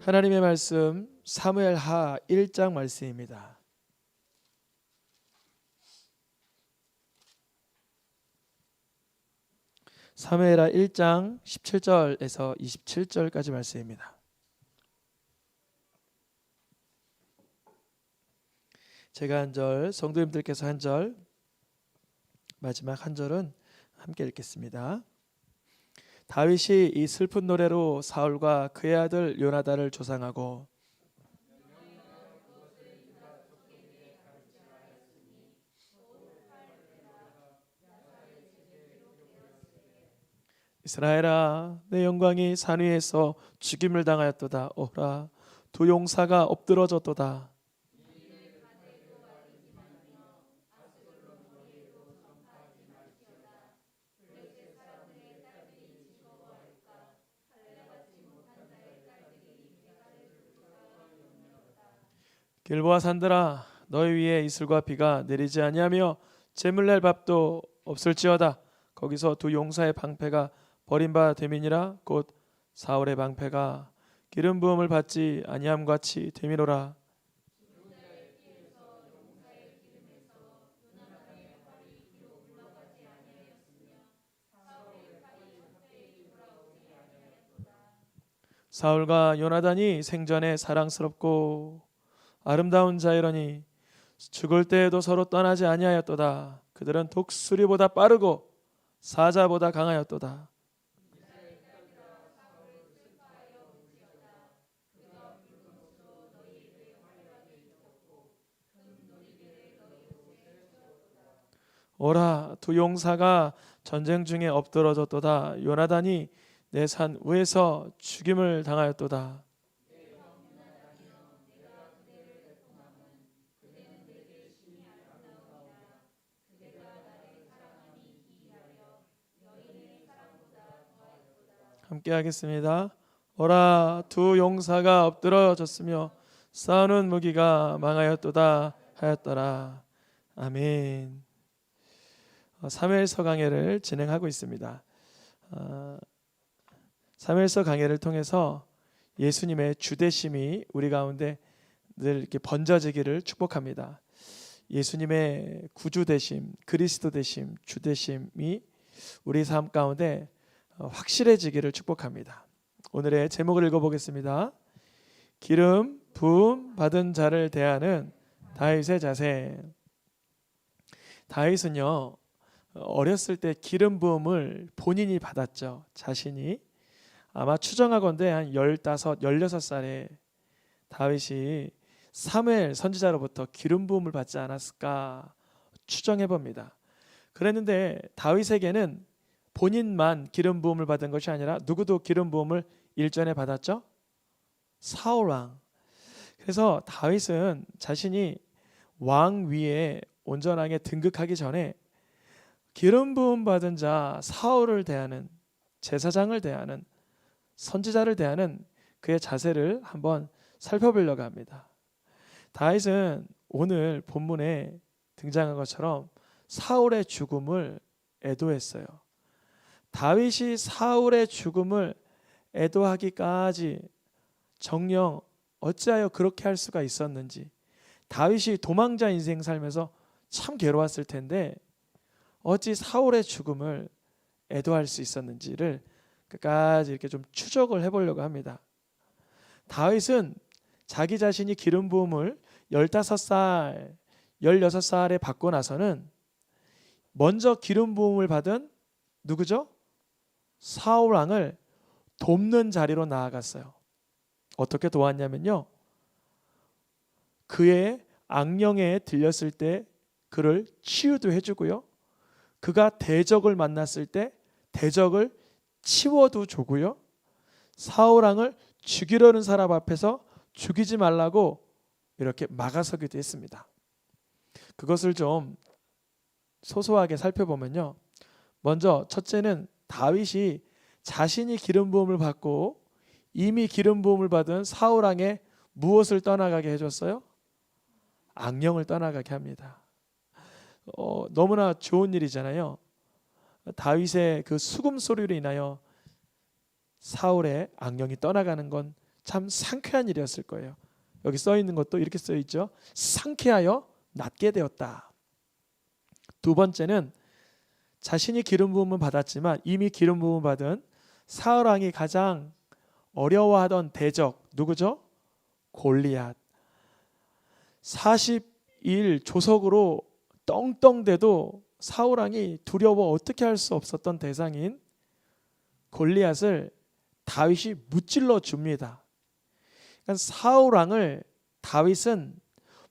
하나님의 말씀 사무엘하 1장 말씀입니다. 사무엘하 1장 17절에서 27절까지 말씀입니다. 제가 한 절, 성도님들께서 한 절, 마지막 한 절은 함께 읽겠습니다. 다윗이 이 슬픈 노래로 사울과 그의 아들 요나단을 조상하고 이스라엘아, 내 영광이 산 위에서 죽임을 당하였도다. 오라, 두 용사가 엎드러졌도다. 길보아 산들아, 너희 위에 이슬과 비가 내리지 아니하며 재물 낼 밥도 없을지어다. 거기서 두 용사의 방패가 버린 바 됨이니라. 곧 사울의 방패가 기름 부음을 받지 아니함 같이 됨이로라. 사울과 요나단이 생전에 사랑스럽고 아름다운 자이러니 죽을 때에도 서로 떠나지 아니하였도다. 그들은 독수리보다 빠르고 사자보다 강하였도다. 오라, 두 용사가 전쟁 중에 엎드러졌도다. 요나단이 내 산 위에서 죽임을 당하였도다. 함께 하겠습니다. 오라, 두 용사가 엎드러졌으며 싸우는 무기가 망하였도다 하였더라. 아멘. 사무엘서 강해를 진행하고 있습니다. 사무엘서 강해를 통해서 예수님의 주되심이 우리 가운데 늘 이렇게 번져지기를 축복합니다. 예수님의 구주되심, 그리스도 되심, 주되심이 우리 삶 가운데 확실해지기를 축복합니다. 오늘의 제목을 읽어보겠습니다. 기름 부음 받은 자를 대하는 다윗의 자세. 다윗은요, 어렸을 때 기름 부음을 본인이 받았죠. 자신이 아마 추정하건대 한 15, 16살에 다윗이 사무엘 선지자로부터 기름 부음을 받지 않았을까 추정해 봅니다. 그랬는데 다윗에게는 본인만 기름 부음을 받은 것이 아니라 누구도 기름 부음을 일전에 받았죠? 사울 왕. 그래서 다윗은 자신이 왕 위에 온전하게 등극하기 전에 기름 부음 받은 자 사울을 대하는, 제사장을 대하는, 선지자를 대하는 그의 자세를 한번 살펴보려고 합니다. 다윗은 오늘 본문에 등장한 것처럼 사울의 죽음을 애도했어요. 다윗이 사울의 죽음을 애도하기까지 정녕 어찌하여 그렇게 할 수가 있었는지, 다윗이 도망자 인생 살면서 참 괴로웠을 텐데 어찌 사울의 죽음을 애도할 수 있었는지를 끝까지 이렇게 좀 추적을 해보려고 합니다. 다윗은 자기 자신이 기름 부음을 15살, 16살에 받고 나서는 먼저 기름 부음을 받은 누구죠? 사울 왕을 돕는 자리로 나아갔어요. 어떻게 도왔냐면요, 그의 악령에 들렸을 때 그를 치유도 해주고요, 그가 대적을 만났을 때 대적을 치워도 주고요, 사울 왕을 죽이려는 사람 앞에서 죽이지 말라고 이렇게 막아서기도 했습니다. 그것을 좀 소소하게 살펴보면요, 먼저 첫째는 다윗이 자신이 기름 부음을 받고 이미 기름 부음을 받은 사울 왕의 무엇을 떠나가게 해줬어요? 악령을 떠나가게 합니다. 너무나 좋은 일이잖아요. 다윗의 그 수금 소리로 인하여 사울의 악령이 떠나가는 건 참 상쾌한 일이었을 거예요. 여기 써 있는 것도 이렇게 써 있죠. 상쾌하여 낫게 되었다. 두 번째는 자신이 기름 부음을 받았지만 이미 기름 부음을 받은 사울 왕이 가장 어려워하던 대적 누구죠? 골리앗. 40일 조석으로 떵떵대도 사울 왕이 두려워 어떻게 할 수 없었던 대상인 골리앗을 다윗이 무찔러 줍니다. 그러니까 사울 왕을 다윗은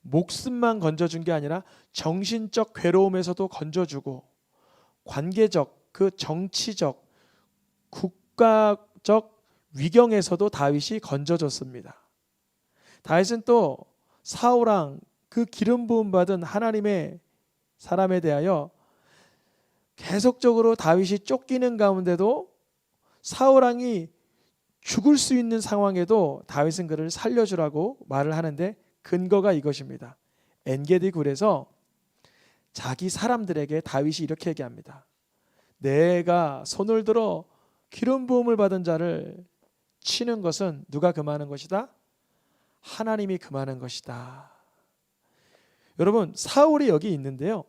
목숨만 건져준 게 아니라 정신적 괴로움에서도 건져주고 관계적, 그 정치적, 국가적 위경에서도 다윗이 건져줬습니다. 다윗은 또 사울 왕 그 기름 부음 받은 하나님의 사람에 대하여 계속적으로 다윗이 쫓기는 가운데도 사울 왕이 죽을 수 있는 상황에도 다윗은 그를 살려주라고 말을 하는데 근거가 이것입니다. 엔게디 굴에서 자기 사람들에게 다윗이 이렇게 얘기합니다. 내가 손을 들어 기름 부음을 받은 자를 치는 것은 누가 금하는 것이다? 하나님이 금하는 것이다. 여러분, 사울이 여기 있는데요.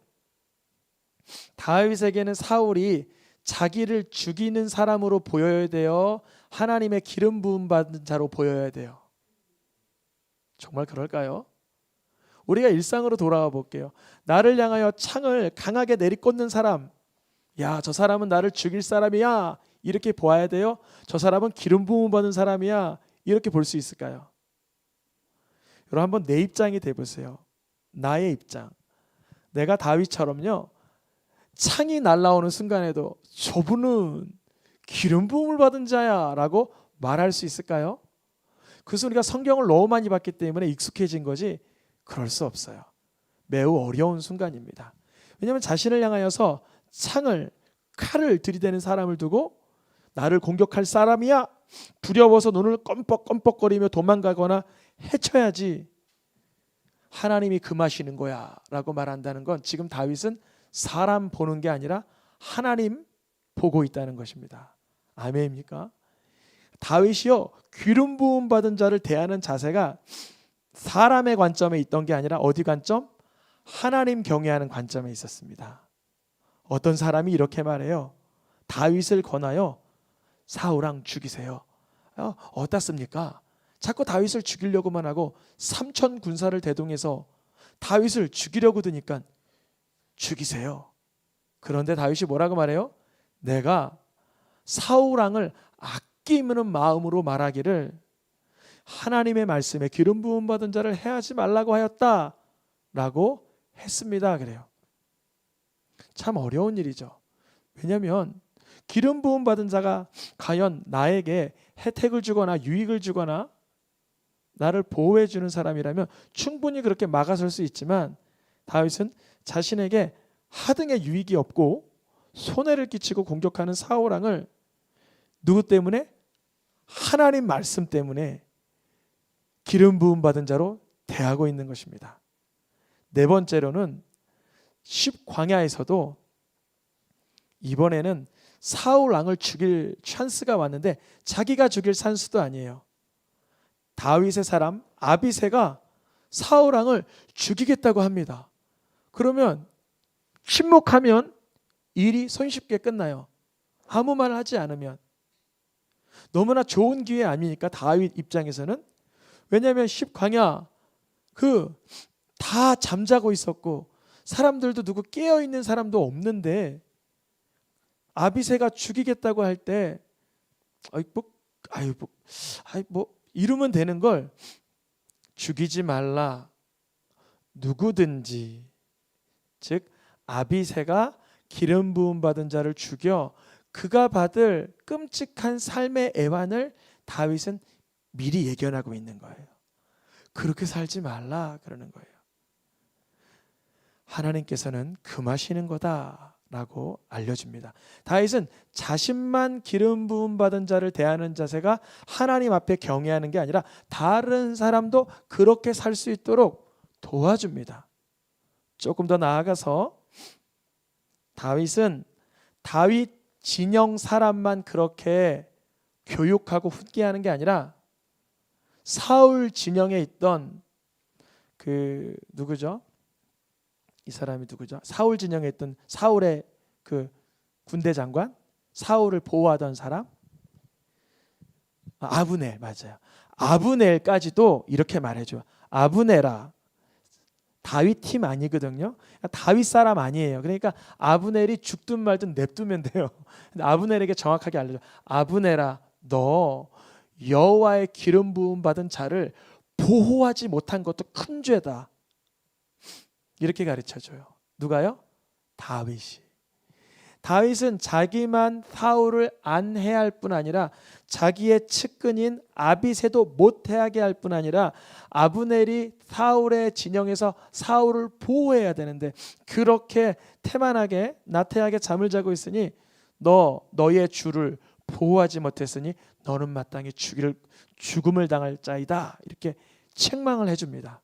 다윗에게는 사울이 자기를 죽이는 사람으로 보여야 돼요? 하나님의 기름 부음 받은 자로 보여야 돼요? 정말 그럴까요? 우리가 일상으로 돌아와 볼게요. 나를 향하여 창을 강하게 내리꽂는 사람, 야, 저 사람은 나를 죽일 사람이야, 이렇게 보아야 돼요? 저 사람은 기름 부음 받은 사람이야, 이렇게 볼 수 있을까요? 여러분, 한번 내 입장이 돼보세요. 나의 입장. 내가 다윗처럼요, 창이 날아오는 순간에도 저분은 기름 부음을 받은 자야 라고 말할 수 있을까요? 그래서 우리가 성경을 너무 많이 봤기 때문에 익숙해진 거지 그럴 수 없어요. 매우 어려운 순간입니다. 왜냐하면 자신을 향하여서 창을, 칼을 들이대는 사람을 두고 나를 공격할 사람이야, 두려워서 눈을 껌뻑껌뻑거리며 도망가거나 해쳐야지 하나님이 금하시는 거야 라고 말한다는 건 지금 다윗은 사람 보는 게 아니라 하나님 보고 있다는 것입니다. 아멘입니까? 다윗이요, 기름 부음 받은 자를 대하는 자세가 사람의 관점에 있던 게 아니라 어디 관점? 하나님 경외하는 관점에 있었습니다. 어떤 사람이 이렇게 말해요. 다윗을 권하여 사울 왕 죽이세요. 어떻습니까? 자꾸 다윗을 죽이려고만 하고 3천 군사를 대동해서 다윗을 죽이려고 드니까 죽이세요. 그런데 다윗이 뭐라고 말해요? 내가 사울 왕을 아끼는 마음으로 말하기를 하나님의 말씀에 기름 부음 받은 자를 해하지 말라고 하였다라고 했습니다. 그래요. 참 어려운 일이죠. 왜냐하면 기름 부음 받은 자가 과연 나에게 혜택을 주거나 유익을 주거나 나를 보호해 주는 사람이라면 충분히 그렇게 막아설 수 있지만 다윗은 자신에게 하등의 유익이 없고 손해를 끼치고 공격하는 사울 왕을 누구 때문에? 하나님 말씀 때문에 기름 부음 받은 자로 대하고 있는 것입니다. 네 번째로는 십광야에서도 이번에는 사울 왕을 죽일 찬스가 왔는데 자기가 죽일 찬스도 아니에요. 다윗의 사람 아비새가 사울 왕을 죽이겠다고 합니다. 그러면 침묵하면 일이 손쉽게 끝나요. 아무 말 하지 않으면. 너무나 좋은 기회 아닙니까? 다윗 입장에서는. 왜냐하면 십광야 다 잠자고 있었고 사람들도 누구 깨어있는 사람도 없는데 아비새가 죽이겠다고 할 때 이러면 되는 걸 죽이지 말라. 누구든지, 즉 아비새가 기름 부음 받은 자를 죽여 그가 받을 끔찍한 삶의 애환을 다윗은 미리 예견하고 있는 거예요. 그렇게 살지 말라 그러는 거예요. 하나님께서는 금하시는 거다라고 알려줍니다. 다윗은 자신만 기름 부음 받은 자를 대하는 자세가 하나님 앞에 경외하는 게 아니라 다른 사람도 그렇게 살 수 있도록 도와줍니다. 조금 더 나아가서 다윗은 다윗 진영 사람만 그렇게 교육하고 훈계하는 게 아니라 사울 진영에 있던 그 누구죠? 이 사람이 누구죠? 사울 진영에 있던 사울의 그 군대 장관, 사울을 보호하던 사람, 아브넬. 맞아요. 아브넬까지도 이렇게 말해줘. 아브넬아, 다윗 팀 아니거든요. 다윗 사람 아니에요. 그러니까 아브넬이 죽든 말든 냅두면 돼요. 근데 아브넬에게 정확하게 알려줘. 아브넬아, 너 여호와의 기름 부음 받은 자를 보호하지 못한 것도 큰 죄다. 이렇게 가르쳐줘요. 누가요? 다윗이. 다윗은 자기만 사울을 안해할 뿐 아니라 자기의 측근인 아비새도 못해하게 할 뿐 아니라 아브넬이 사울의 진영에서 사울을 보호해야 되는데 그렇게 태만하게 나태하게 잠을 자고 있으니 너의 주를 보호하지 못했으니 너는 마땅히 죽음을 당할 자이다. 이렇게 책망을 해줍니다.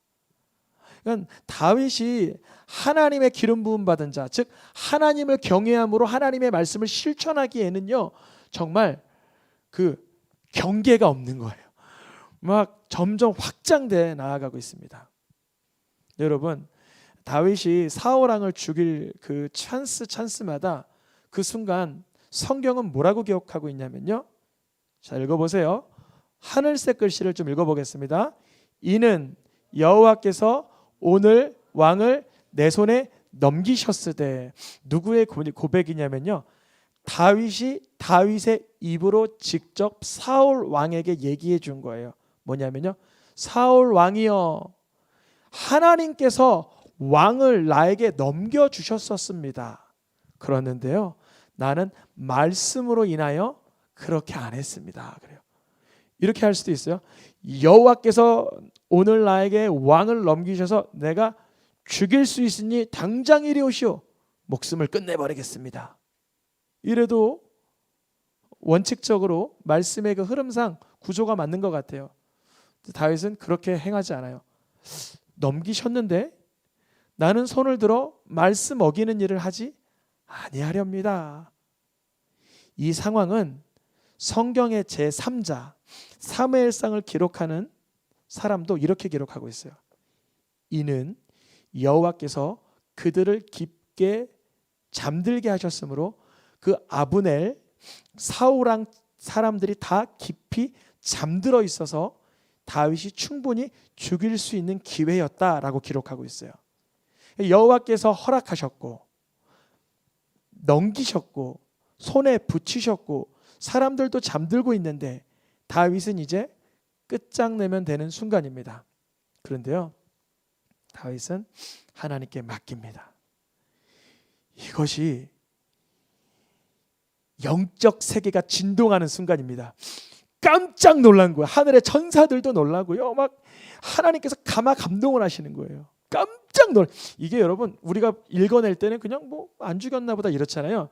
그러니까 다윗이 하나님의 기름 부음 받은 자, 즉 하나님을 경외함으로 하나님의 말씀을 실천하기에는요 정말 그 경계가 없는 거예요. 막 점점 확장돼 나아가고 있습니다. 여러분, 다윗이 사울 왕을 죽일 그 찬스마다 그 순간 성경은 뭐라고 기록하고 있냐면요, 자 읽어보세요. 하늘색 글씨를 좀 읽어보겠습니다. 이는 여호와께서 오늘 왕을 내 손에 넘기셨으되, 누구의 고백이냐면요, 다윗의 입으로 직접 사울 왕에게 얘기해 준 거예요. 뭐냐면요, 사울 왕이여, 하나님께서 왕을 나에게 넘겨주셨었습니다. 그러는데요, 나는 말씀으로 인하여 그렇게 안 했습니다. 그래요. 이렇게 할 수도 있어요. 여호와께서 오늘 나에게 왕을 넘기셔서 내가 죽일 수 있으니 당장 이리 오시오. 목숨을 끝내버리겠습니다. 이래도 원칙적으로 말씀의 그 흐름상 구조가 맞는 것 같아요. 다윗은 그렇게 행하지 않아요. 넘기셨는데 나는 손을 들어 말씀 어기는 일을 하지 아니하렵니다. 이 상황은 성경의 제3자 사무엘상을 기록하는 사람도 이렇게 기록하고 있어요. 이는 여호와께서 그들을 깊게 잠들게 하셨으므로 그 아브넬 사울 왕 사람들이 다 깊이 잠들어 있어서 다윗이 충분히 죽일 수 있는 기회였다라고 기록하고 있어요. 여호와께서 허락하셨고 넘기셨고 손에 붙이셨고 사람들도 잠들고 있는데 다윗은 이제 끝장내면 되는 순간입니다. 그런데요, 다윗은 하나님께 맡깁니다. 이것이 영적 세계가 진동하는 순간입니다. 깜짝 놀란 거예요. 하늘의 천사들도 놀라고요. 막 하나님께서 감동을 하시는 거예요. 깜짝 놀라. 이게 여러분 우리가 읽어낼 때는 그냥 뭐 안 죽였나 보다 이렇잖아요.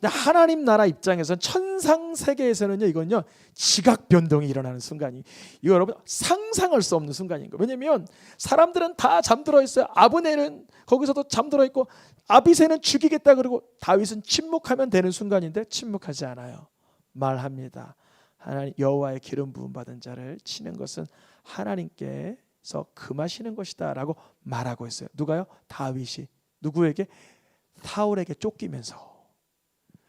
하나님 나라 입장에서는 천상 세계에서는요, 이건요 지각 변동이 일어나는 순간이, 이거 여러분 상상할 수 없는 순간인 거예요. 왜냐하면 사람들은 다 잠들어 있어요. 아브넬은 거기서도 잠들어 있고 아비새는 죽이겠다 그러고 다윗은 침묵하면 되는 순간인데 침묵하지 않아요. 말합니다. 하나님 여호와의 기름 부음 받은 자를 치는 것은 하나님께서 금하시는 것이다라고 말하고 있어요. 누가요? 다윗이. 누구에게? 사울에게 쫓기면서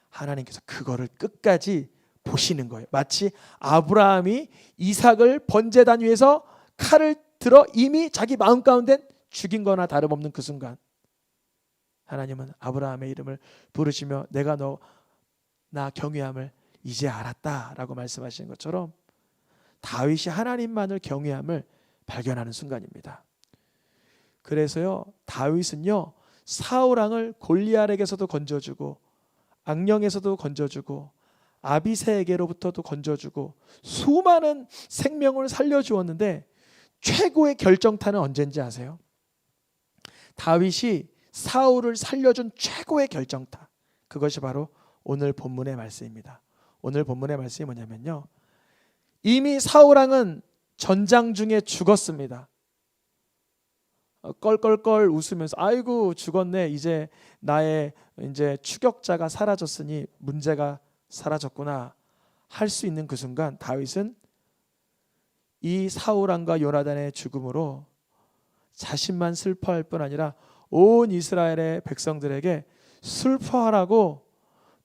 하나님께서 그거를 끝까지 보시는 거예요. 마치 아브라함이 이삭을 번제단 위에서 칼을 들어 이미 자기 마음 가운데 죽인 거나 다름없는 그 순간 하나님은 아브라함의 이름을 부르시며 내가 나 경외함을 이제 알았다라고 말씀하시는 것처럼 다윗이 하나님만을 경외함을 발견하는 순간입니다. 그래서요, 다윗은요 사울 왕을 골리앗에게서도 건져주고 악령에서도 건져주고 아비새에게로부터도 건져주고 수많은 생명을 살려주었는데 최고의 결정타는 언제인지 아세요? 다윗이 사울을 살려준 최고의 결정타, 그것이 바로 오늘 본문의 말씀입니다. 오늘 본문의 말씀이 뭐냐면요, 이미 사울 왕은 전장 중에 죽었습니다. 껄껄껄 웃으면서 아이고 죽었네, 이제 나의 추격자가 사라졌으니 문제가 사라졌구나 할 수 있는 그 순간 다윗은 이 사울 왕과 요나단의 죽음으로 자신만 슬퍼할 뿐 아니라 온 이스라엘의 백성들에게 슬퍼하라고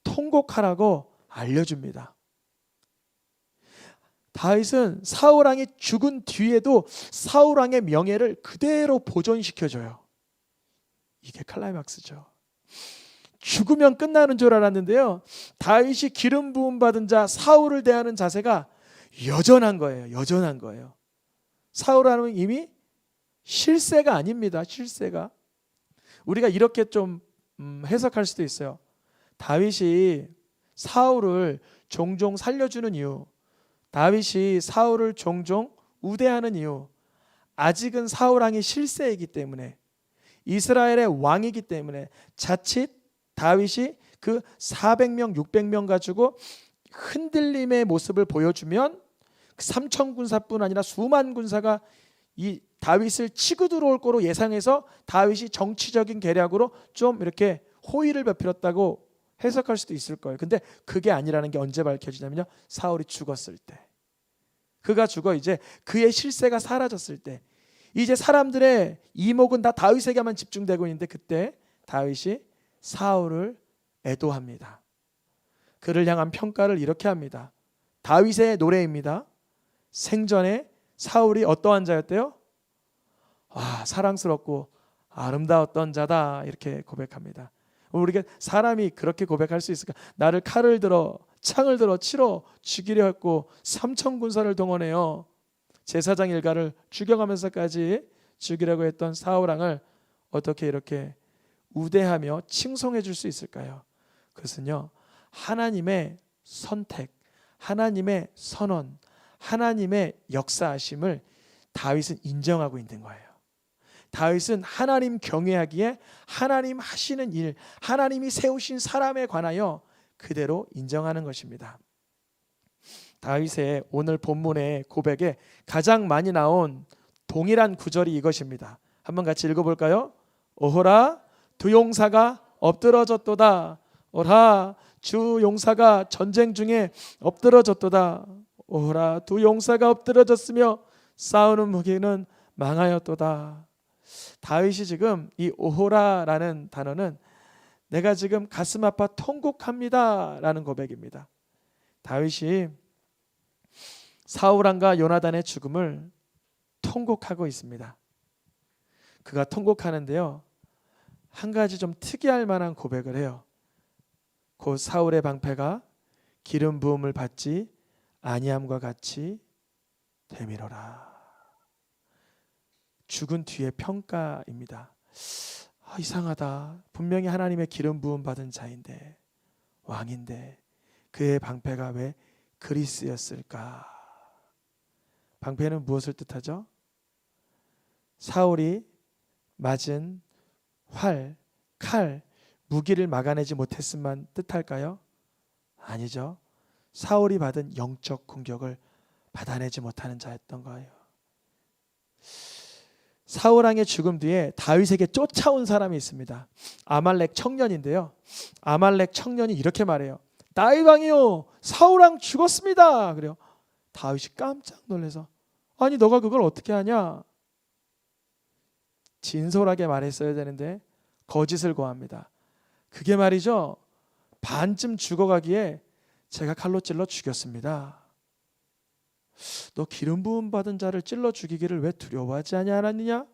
통곡하라고 알려줍니다. 다윗은 사울 왕이 죽은 뒤에도 사울 왕의 명예를 그대로 보존시켜줘요. 이게 클라이막스죠. 죽으면 끝나는 줄 알았는데요, 다윗이 기름 부음 받은 자 사울을 대하는 자세가 여전한 거예요. 여전한 거예요. 사울 왕은 이미 실세가 아닙니다. 실세가. 우리가 이렇게 좀 해석할 수도 있어요. 다윗이 사울을 종종 살려주는 이유, 다윗이 사울을 종종 우대하는 이유, 아직은 사울 왕이 실세이기 때문에, 이스라엘의 왕이기 때문에 자칫 다윗이 그 400명 600명 가지고 흔들림의 모습을 보여주면 3천 군사뿐 아니라 수만 군사가 이 다윗을 치고 들어올 거로 예상해서 다윗이 정치적인 계략으로 좀 이렇게 호의를 베풀었다고 해석할 수도 있을 거예요. 근데 그게 아니라는 게 언제 밝혀지냐면요, 사울이 죽었을 때. 그가 죽어 이제 그의 실세가 사라졌을 때, 이제 사람들의 이목은 다 다윗에게만 집중되고 있는데, 그때 다윗이 사울을 애도합니다. 그를 향한 평가를 이렇게 합니다. 다윗의 노래입니다. 생전에 사울이 어떠한 자였대요? 사랑스럽고 아름다웠던 자다, 이렇게 고백합니다. 우리가 사람이 그렇게 고백할 수 있을까? 나를 칼을 들어 창을 들어 치러 죽이려 했고 3천 군사를 동원해요 제사장 일가를 죽여가면서까지 죽이려고 했던 사울 왕을 어떻게 이렇게 우대하며 칭송해 줄 수 있을까요? 그것은요, 하나님의 선택, 하나님의 선언, 하나님의 역사하심을 다윗은 인정하고 있는 거예요. 다윗은 하나님 경외하기에 하나님 하시는 일, 하나님이 세우신 사람에 관하여 그대로 인정하는 것입니다. 다윗의 오늘 본문의 고백에 가장 많이 나온 동일한 구절이 이것입니다. 한번 같이 읽어볼까요? 오호라 두 용사가 엎드러졌도다. 오라 주 용사가 전쟁 중에 엎드러졌도다. 오호라 두 용사가 엎드러졌으며 싸우는 무기는 망하였도다. 다윗이 지금 이 오호라라는 단어는 내가 지금 가슴 아파 통곡합니다 라는 고백입니다. 다윗이 사울 왕과 요나단의 죽음을 통곡하고 있습니다. 그가 통곡하는데요, 한 가지 좀 특이할 만한 고백을 해요. 곧 사울의 방패가 기름 부음을 받지 아니함과 같이 되밀어라. 죽은 뒤의 평가입니다. 이상하다. 분명히 하나님의 기름 부음 받은 자인데, 왕인데 그의 방패가 왜 그리 쓰였을까? 방패는 무엇을 뜻하죠? 사울이 맞은 활, 칼, 무기를 막아내지 못했음만 뜻할까요? 아니죠. 사울이 받은 영적 공격을 받아내지 못하는 자였던 거예요. 사울 왕의 죽음 뒤에 다윗에게 쫓아온 사람이 있습니다. 아말렉 청년인데요, 아말렉 청년이 이렇게 말해요. 다윗 왕이요, 사울 왕 죽었습니다. 그래요. 다윗이 깜짝 놀라서 아니 너가 그걸 어떻게 하냐? 진솔하게 말했어야 되는데 거짓을 고합니다. 그게 말이죠, 반쯤 죽어가기에 제가 칼로 찔러 죽였습니다. 너 기름 부음 받은 자를 찔러 죽이기를 왜 두려워하지 않느냐?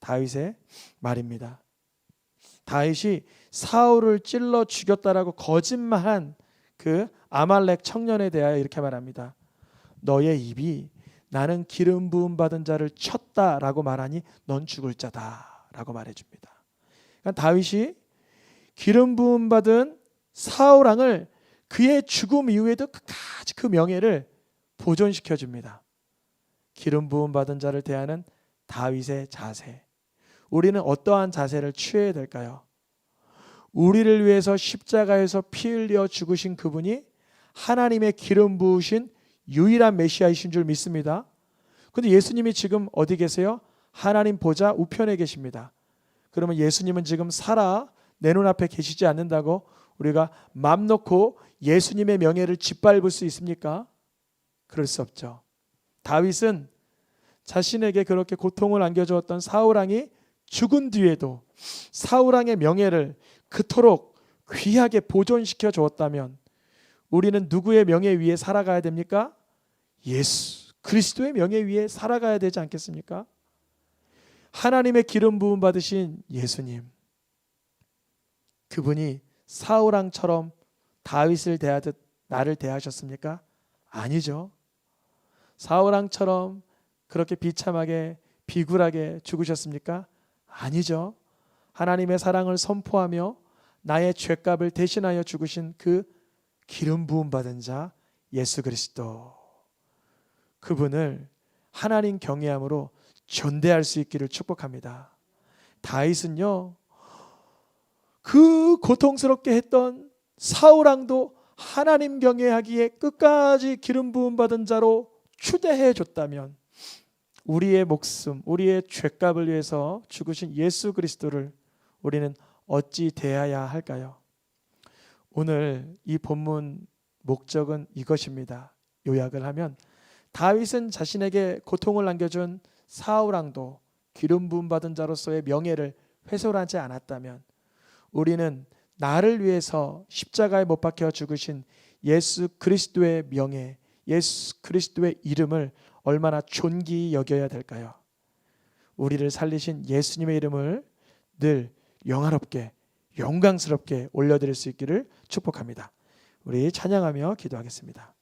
다윗의 말입니다. 다윗이 사울을 찔러 죽였다라고 거짓말한 그 아말렉 청년에 대하여 이렇게 말합니다. 너의 입이 나는 기름 부음 받은 자를 쳤다라고 말하니 넌 죽을 자다라고 말해줍니다. 그러니까 다윗이 기름 부음 받은 사울 왕을 그의 죽음 이후에도 끝까지 그 명예를 보존시켜 줍니다. 기름 부음 받은 자를 대하는 다윗의 자세. 우리는 어떠한 자세를 취해야 될까요? 우리를 위해서 십자가에서 피 흘려 죽으신 그분이 하나님의 기름 부으신 유일한 메시아이신 줄 믿습니다. 그런데 예수님이 지금 어디 계세요? 하나님 보좌 우편에 계십니다. 그러면 예수님은 지금 살아 내 눈앞에 계시지 않는다고 우리가 맘 놓고 예수님의 명예를 짓밟을 수 있습니까? 그럴 수 없죠. 다윗은 자신에게 그렇게 고통을 안겨주었던 사울왕이 죽은 뒤에도 사울왕의 명예를 그토록 귀하게 보존시켜 주었다면 우리는 누구의 명예 위에 살아가야 됩니까? 예수 그리스도의 명예 위에 살아가야 되지 않겠습니까? 하나님의 기름 부음 받으신 예수님, 그분이 사울왕처럼 다윗을 대하듯 나를 대하셨습니까? 아니죠. 사울왕처럼 그렇게 비참하게 비굴하게 죽으셨습니까? 아니죠. 하나님의 사랑을 선포하며 나의 죄값을 대신하여 죽으신 그 기름 부음 받은 자 예수 그리스도, 그분을 하나님 경외함으로 존대할 수 있기를 축복합니다. 다윗은요, 그 고통스럽게 했던 사울왕도 하나님 경외하기에 끝까지 기름 부음 받은 자로 추대해 줬다면 우리의 목숨, 우리의 죄값을 위해서 죽으신 예수 그리스도를 우리는 어찌 대해야 할까요? 오늘 이 본문 목적은 이것입니다. 요약을 하면 다윗은 자신에게 고통을 안겨준 사울왕도 기름 부음 받은 자로서의 명예를 훼손하지 않았다면 우리는 나를 위해서 십자가에 못 박혀 죽으신 예수 그리스도의 명예, 예수 그리스도의 이름을 얼마나 존귀히 여겨야 될까요? 우리를 살리신 예수님의 이름을 늘 영화롭게 영광스럽게 올려드릴 수 있기를 축복합니다. 우리 찬양하며 기도하겠습니다.